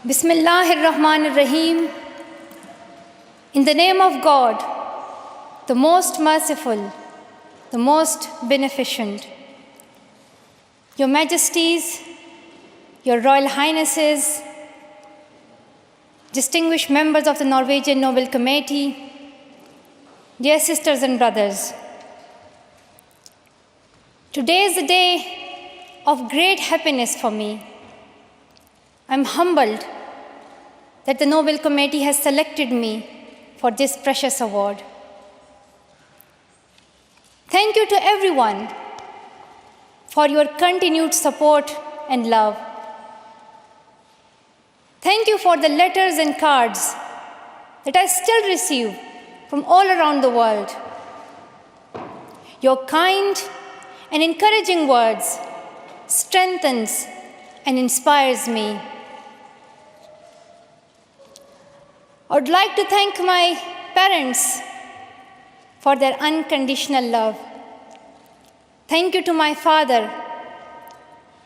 Bismillahir Rahmanir Rahim. In the name of God, the most merciful, the most beneficent. Your Majesties, Your Royal Highnesses, distinguished members of the Norwegian Nobel Committee, dear sisters and brothers. Today is a day of great happiness for me. I'm humbled that the Nobel Committee has selected me for this precious award. Thank you to everyone for your continued support and love. Thank you for the letters and cards that I still receive from all around the world. Your kind and encouraging words strengthens and inspires me. I would like to thank my parents for their unconditional love. Thank you to my father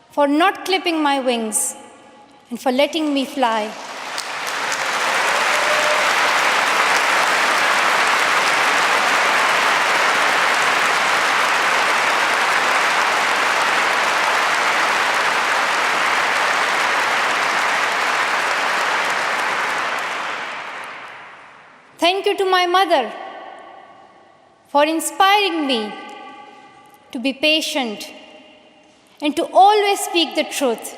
for not clipping my wings and for letting me fly. Thank you to my mother for inspiring me to be patient and to always speak the truth,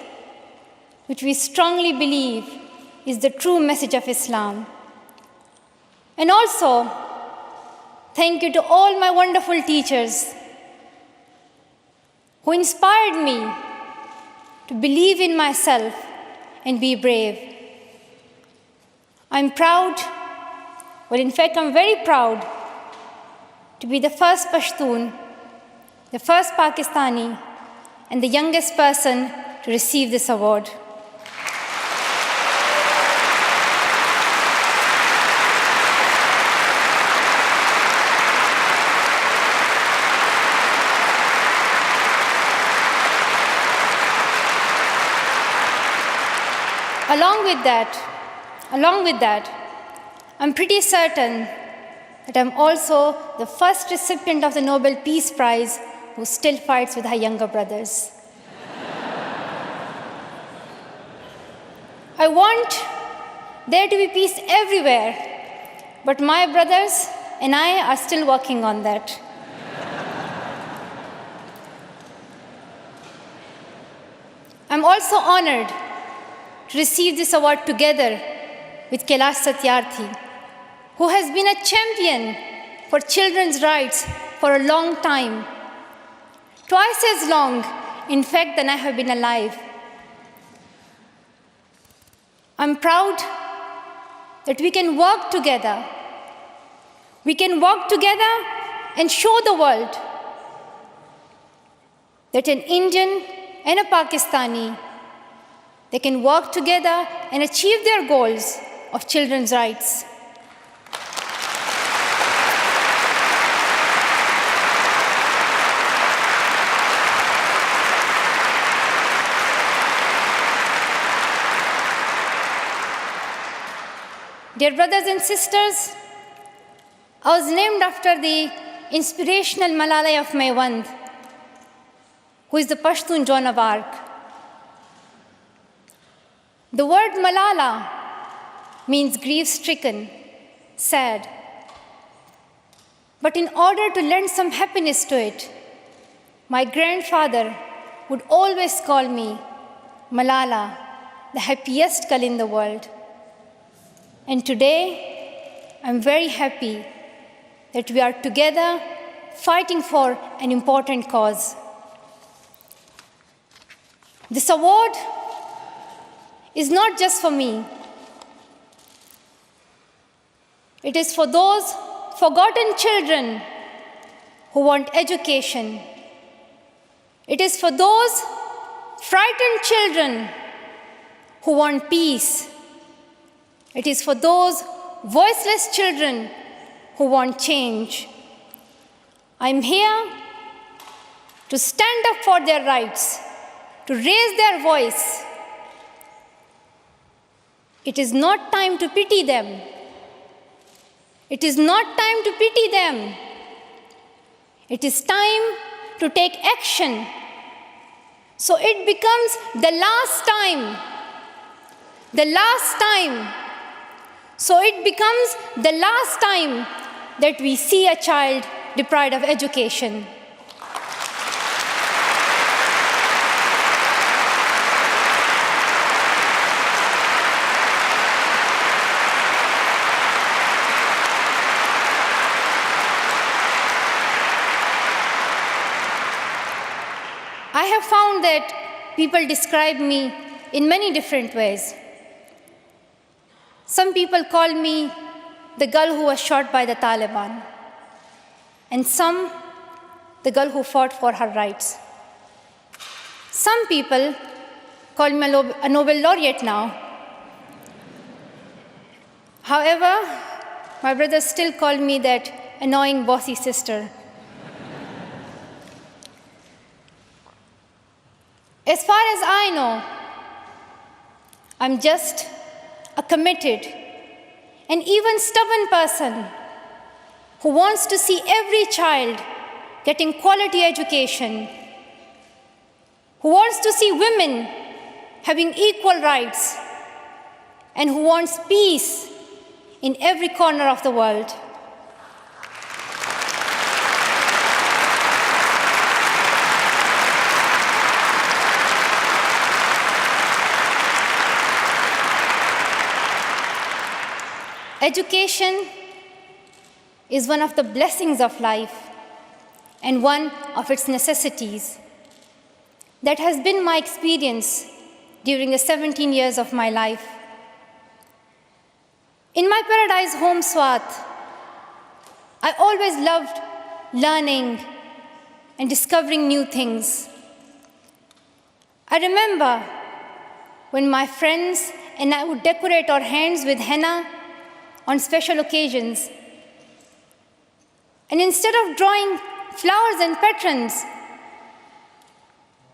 which we strongly believe is the true message of Islam. And also, thank you to all my wonderful teachers who inspired me to believe in myself and be brave. I'm proud. Well, in fact, I'm very proud to be the first Pashtun, the first Pakistani, and the youngest person to receive this award. Along with that, I'm pretty certain that I'm also the first recipient of the Nobel Peace Prize who still fights with her younger brothers. I want there to be peace everywhere, but my brothers and I are still working on that. I'm also honored to receive this award together with Kailash Satyarthi, who has been a champion for children's rights for a long time, twice as long, in fact, than I have been alive. I'm proud that we can work together. We can work together and show the world that an Indian and a Pakistani, they can work together and achieve their goals of children's rights. Dear brothers and sisters, I was named after the inspirational Malala Yousafzai, who is the Pashtun Joan of Arc. The word Malala means grief-stricken, sad. But in order to lend some happiness to it, my grandfather would always call me Malala, the happiest girl in the world. And today, I'm very happy that we are together fighting for an important cause. This award is not just for me. It is for those forgotten children who want education. It is for those frightened children who want peace. It is for those voiceless children who want change. I'm here to stand up for their rights, to raise their voice, It is not time to pity them. It is not time to pity them. It is time to take action. So it becomes the last time. The last time. So it becomes the last time that we see a child deprived of education. I have found that people describe me in many different ways. Some people call me the girl who was shot by the Taliban, and some the girl who fought for her rights. Some people call me a Nobel laureate now. However, my brothers still call me that annoying bossy sister. As far as I know, I'm just a committed and even stubborn person who wants to see every child getting quality education, who wants to see women having equal rights, and who wants peace in every corner of the world. Education is one of the blessings of life and one of its necessities. That has been my experience during the 17 years of my life. In my paradise home, Swat, I always loved learning and discovering new things. I remember when my friends and I would decorate our hands with henna on special occasions. And instead of drawing flowers and patterns,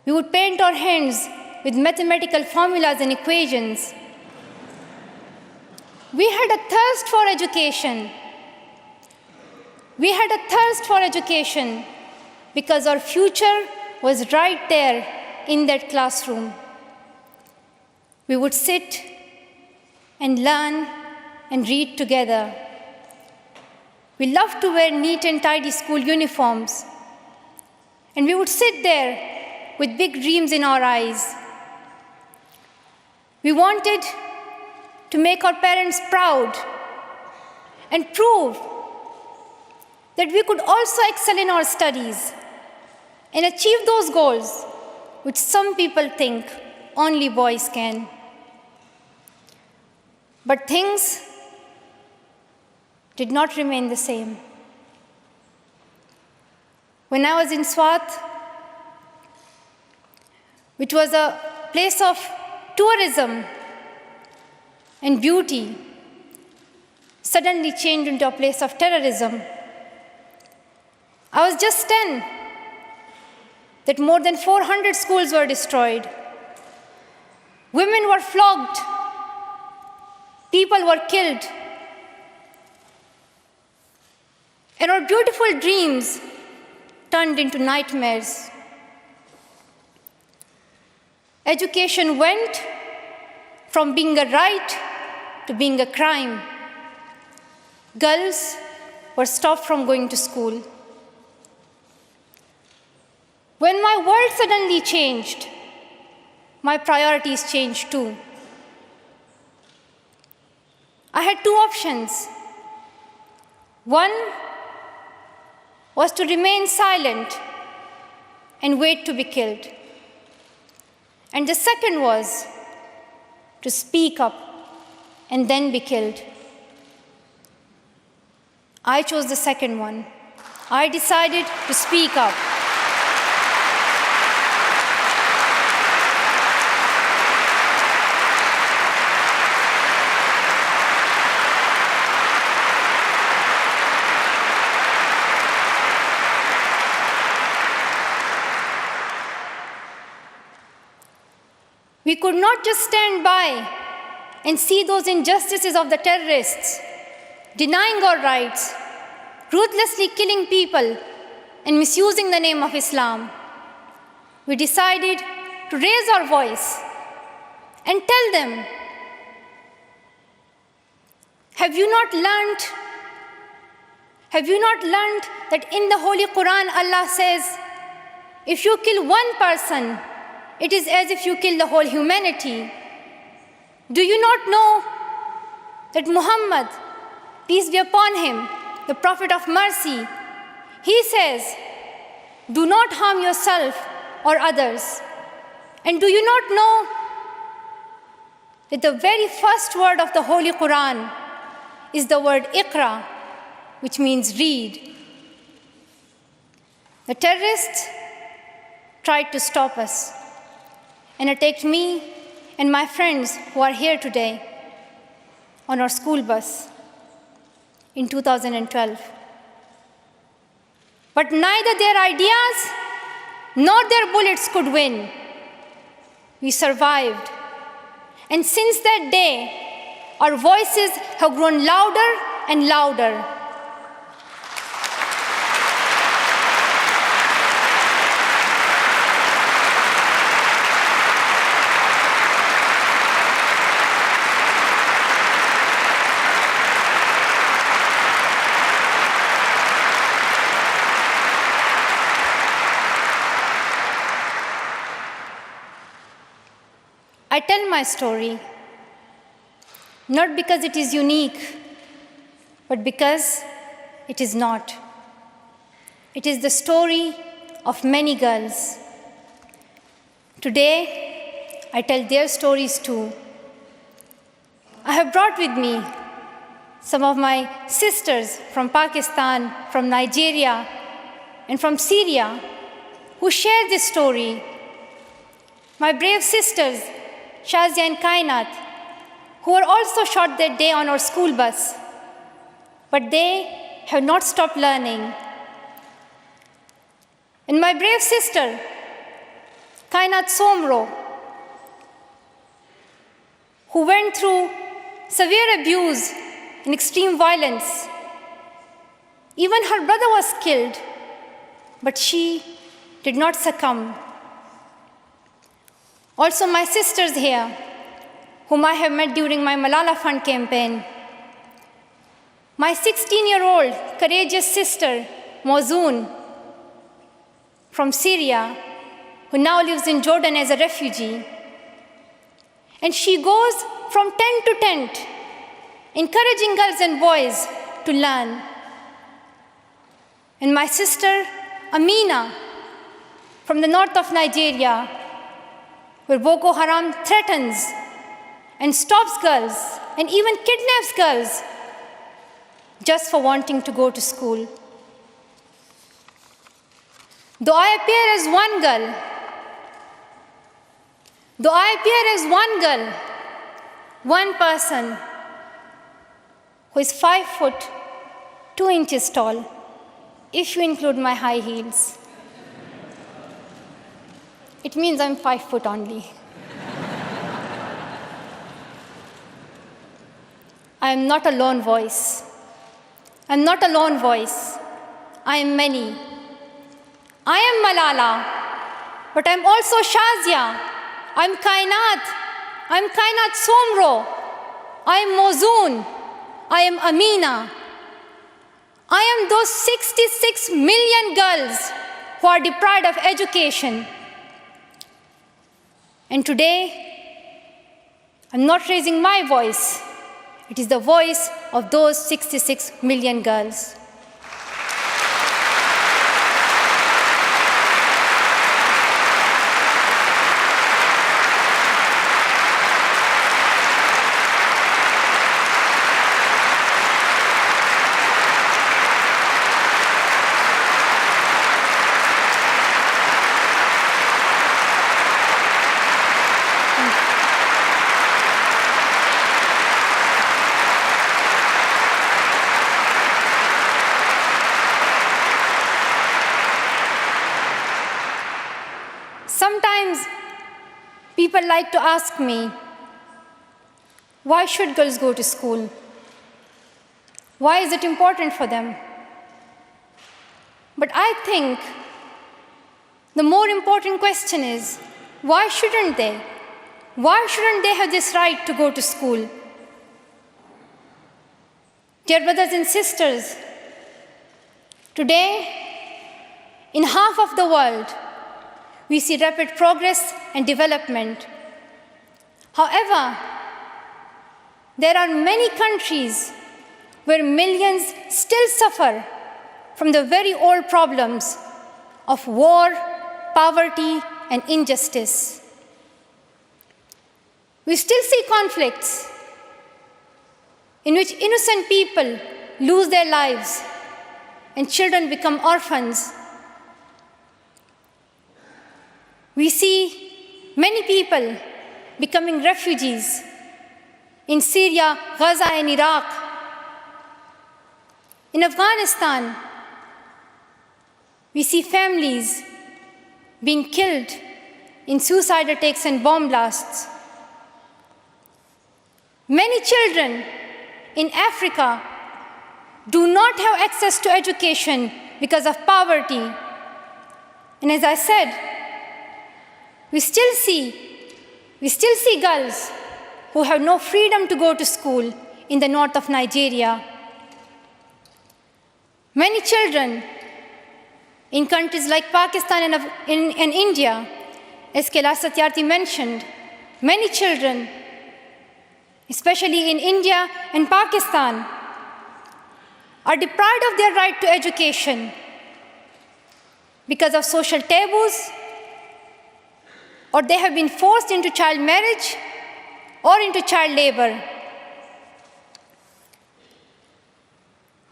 we would paint our hands with mathematical formulas and equations. We had a thirst for education. We had a thirst for education because our future was right there in that classroom. We would sit and learn and read together. We loved to wear neat and tidy school uniforms. And we would sit there with big dreams in our eyes. We wanted to make our parents proud and prove that we could also excel in our studies and achieve those goals which some people think only boys can. But things did not remain the same. When I was in Swat, which was a place of tourism and beauty, suddenly changed into a place of terrorism. I was just 10, that more than 400 schools were destroyed. Women were flogged. People were killed. And our beautiful dreams turned into nightmares. Education went from being a right to being a crime. Girls were stopped from going to school. When my world suddenly changed, my priorities changed too. I had two options. One was to remain silent and wait to be killed. And the second was to speak up and then be killed. I chose the second one. I decided to speak up. We could not just stand by and see those injustices of the terrorists, denying our rights, ruthlessly killing people, and misusing the name of Islam, we decided to raise our voice and tell them, have you not learned that in the Holy Quran Allah says, if you kill one person, it is as if you kill the whole humanity? Do you not know that Muhammad, peace be upon him, the Prophet of mercy, he says, do not harm yourself or others. And do you not know that the very first word of the Holy Quran is the word Iqra, which means read? The terrorists tried to stop us and attacked me and my friends who are here today on our school bus in 2012. But neither their ideas nor their bullets could win. We survived. And since that day, our voices have grown louder and louder. I tell my story not because it is unique, but because it is not. It is the story of many girls. Today, I tell their stories too. I have brought with me some of my sisters from Pakistan, from Nigeria, and from Syria who share this story. My brave sisters, Shazia and Kainat, who were also shot that day on our school bus. But they have not stopped learning. And my brave sister, Kainat Somro, who went through severe abuse and extreme violence. Even her brother was killed, but she did not succumb. Also, my sisters here, whom I have met during my Malala Fund campaign. My 16-year-old courageous sister, Mozoon, from Syria, who now lives in Jordan as a refugee. And she goes from tent to tent, encouraging girls and boys to learn. And my sister, Amina, from the north of Nigeria, where Boko Haram threatens and stops girls and even kidnaps girls just for wanting to go to school. Though I appear as one girl, one person who is 5 foot 2 inches tall, if you include my high heels, it means I'm 5 foot only. I am not a lone voice. I am many. I am Malala, but I'm also Shazia. I'm Kainat Somro. I am Mozoon. I am Amina. I am those 66 million girls who are deprived of education. And today, I'm not raising my voice. It is the voice of those 66 million girls. Sometimes people like to ask me, why should girls go to school? Why is it important for them? But I think the more important question is, why shouldn't they? Why shouldn't they have this right to go to school? Dear brothers and sisters, today, in half of the world, we see rapid progress and development. However, there are many countries where millions still suffer from the very old problems of war, poverty, and injustice. We still see conflicts in which innocent people lose their lives and children become orphans. We see many people becoming refugees in Syria, Gaza, and Iraq. In Afghanistan, we see families being killed in suicide attacks and bomb blasts. Many children in Africa do not have access to education because of poverty. And as I said, we still see girls who have no freedom to go to school in the north of Nigeria. Many children in countries like Pakistan and India, as Kailash Satyarthi mentioned, many children, especially in India and Pakistan, are deprived of their right to education because of social taboos, or they have been forced into child marriage or into child labor.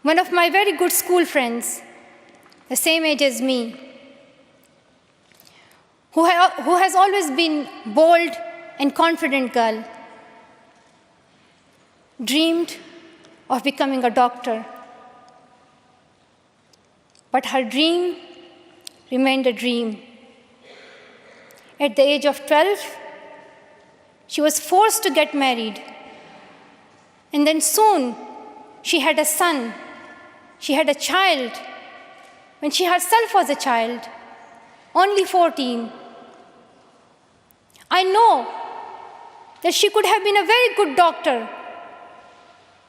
One of my very good school friends, the same age as me, who has always been bold and confident girl, dreamed of becoming a doctor. But her dream remained a dream. At the age of 12, she was forced to get married. And then soon, she had a son. She had a child when she herself was a child, only 14. I know that she could have been a very good doctor,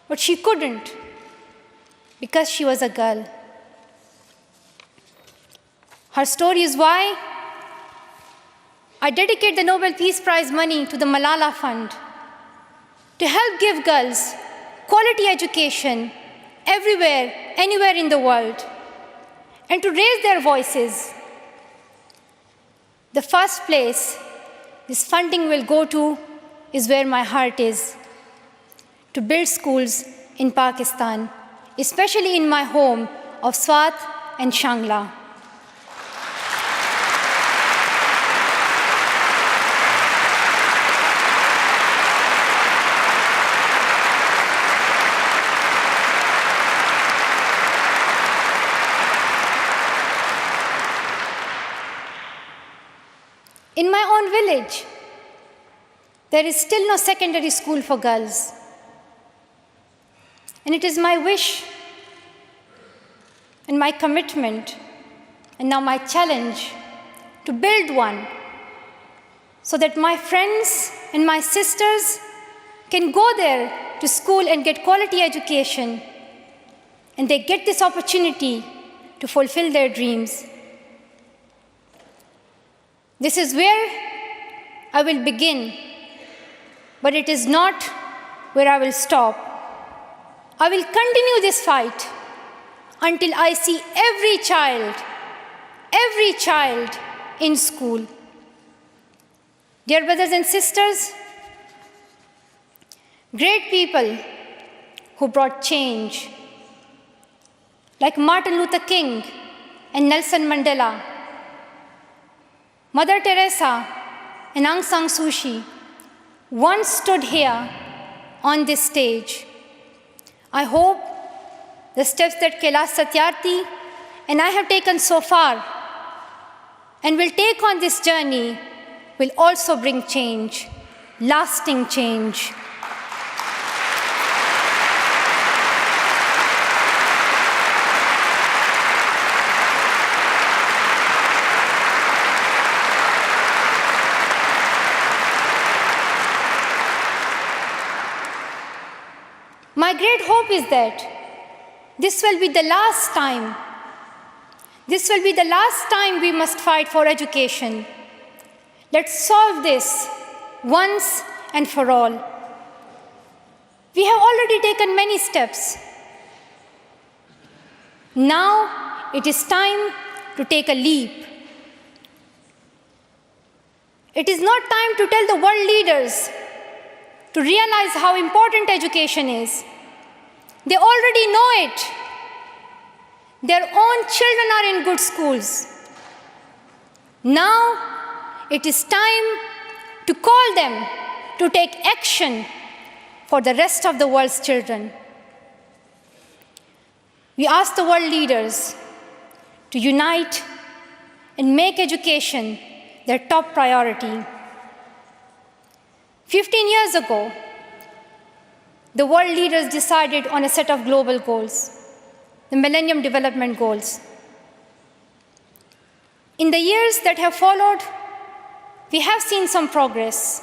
but she couldn't because she was a girl. Her story is why I dedicate the Nobel Peace Prize money to the Malala Fund to help give girls quality education everywhere, anywhere in the world, and to raise their voices. The first place this funding will go to is where my heart is, to build schools in Pakistan, especially in my home of Swat and Shangla. In my own village, there is still no secondary school for girls. And it is my wish and my commitment, and now my challenge, to build one so that my friends and my sisters can go there to school and get quality education, and they get this opportunity to fulfill their dreams. This is where I will begin, but it is not where I will stop. I will continue this fight until I see every child in school. Dear brothers and sisters, great people who brought change, like Martin Luther King and Nelson Mandela, Mother Teresa and Aung San Suu Kyi, once stood here on this stage. I hope the steps that Kailash Satyarthi and I have taken so far and will take on this journey will also bring change, lasting change. My great hope is that this will be the last time. This will be the last time we must fight for education. Let's solve this once and for all. We have already taken many steps. Now it is time to take a leap. It is not time to tell the world leaders to realize how important education is. They already know it. Their own children are in good schools. Now it is time to call them to take action for the rest of the world's children. We ask the world leaders to unite and make education their top priority. 15 years ago, the world leaders decided on a set of global goals, the Millennium Development Goals. In the years that have followed, we have seen some progress.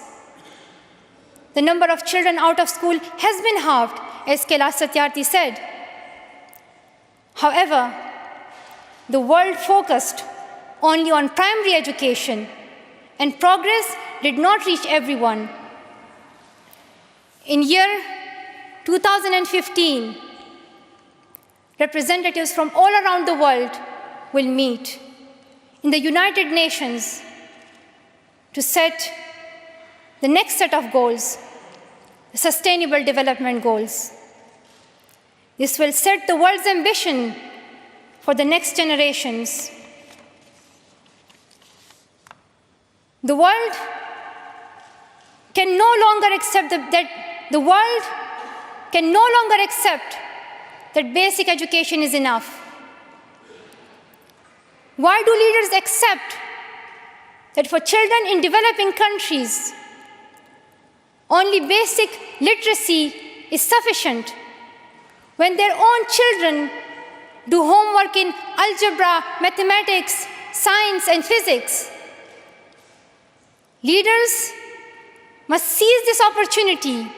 The number of children out of school has been halved, as Kailash Satyarthi said. However, the world focused only on primary education, and progress did not reach everyone. In year 2015, representatives from all around the world will meet in the United Nations to set the next set of goals, the Sustainable Development Goals. This will set the world's ambition for the next generations. The world can no longer accept that basic education is enough. Why do leaders accept that for children in developing countries, only basic literacy is sufficient when their own children do homework in algebra, mathematics, science, and physics? Leaders must seize this opportunity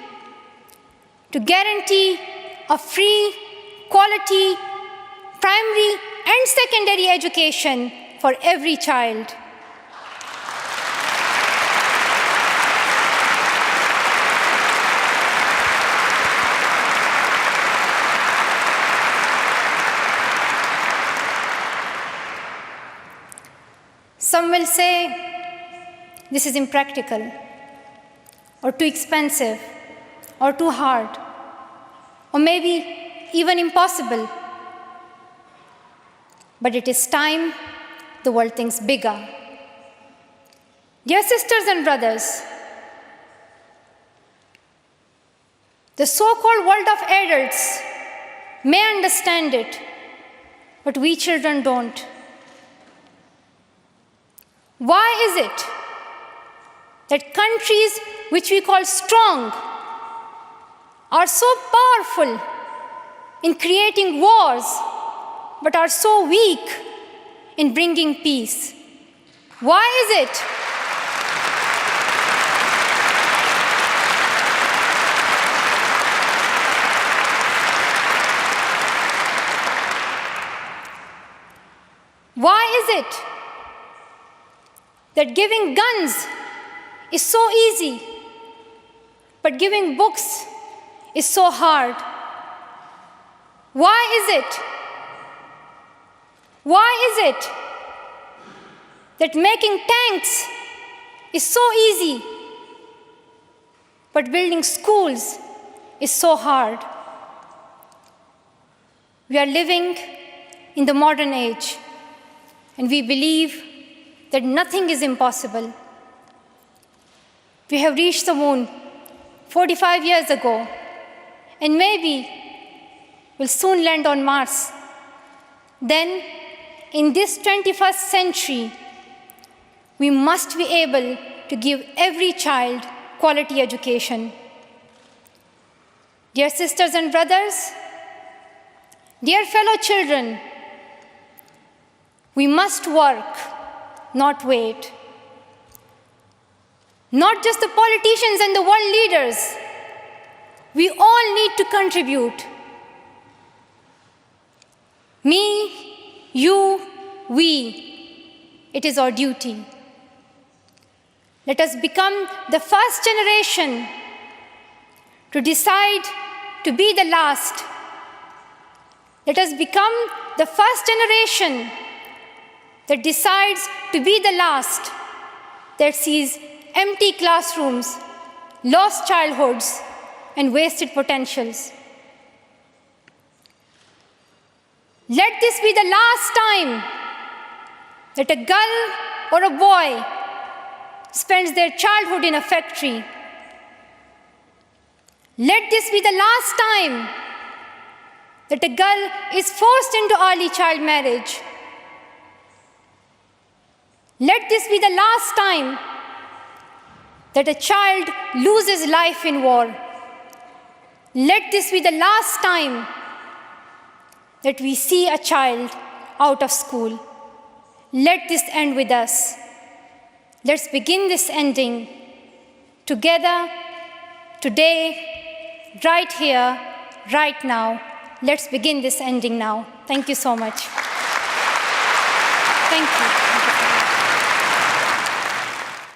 to guarantee a free, quality, primary and secondary education for every child. Some will say this is impractical, or too expensive, or too hard, or maybe even impossible. But it is time the world thinks bigger. Dear sisters and brothers, the so-called world of adults may understand it, but we children don't. Why is it that countries which we call strong are so powerful in creating wars, but are so weak in bringing peace? Why is it? Why is it that giving guns is so easy, but giving books is so hard? Why is it? Why is it that making tanks is so easy, but building schools is so hard? We are living in the modern age, and we believe that nothing is impossible. We have reached the moon 45 years ago, and maybe we'll soon land on Mars. Then, in this 21st century, we must be able to give every child quality education. Dear sisters and brothers, dear fellow children, we must work, not wait. Not just the politicians and the world leaders. We all need to contribute. Me, you, we. It is our duty. Let us become the first generation to decide to be the last. Let us become the first generation that decides to be the last, that sees empty classrooms, lost childhoods, and wasted potentials. Let this be the last time that a girl or a boy spends their childhood in a factory. Let this be the last time that a girl is forced into early child marriage. Let this be the last time that a child loses life in war. Let this be the last time that we see a child out of school. Let this end with us. Let's begin this ending together, today, right here, right now. Let's begin this ending now. Thank you so much. Thank you.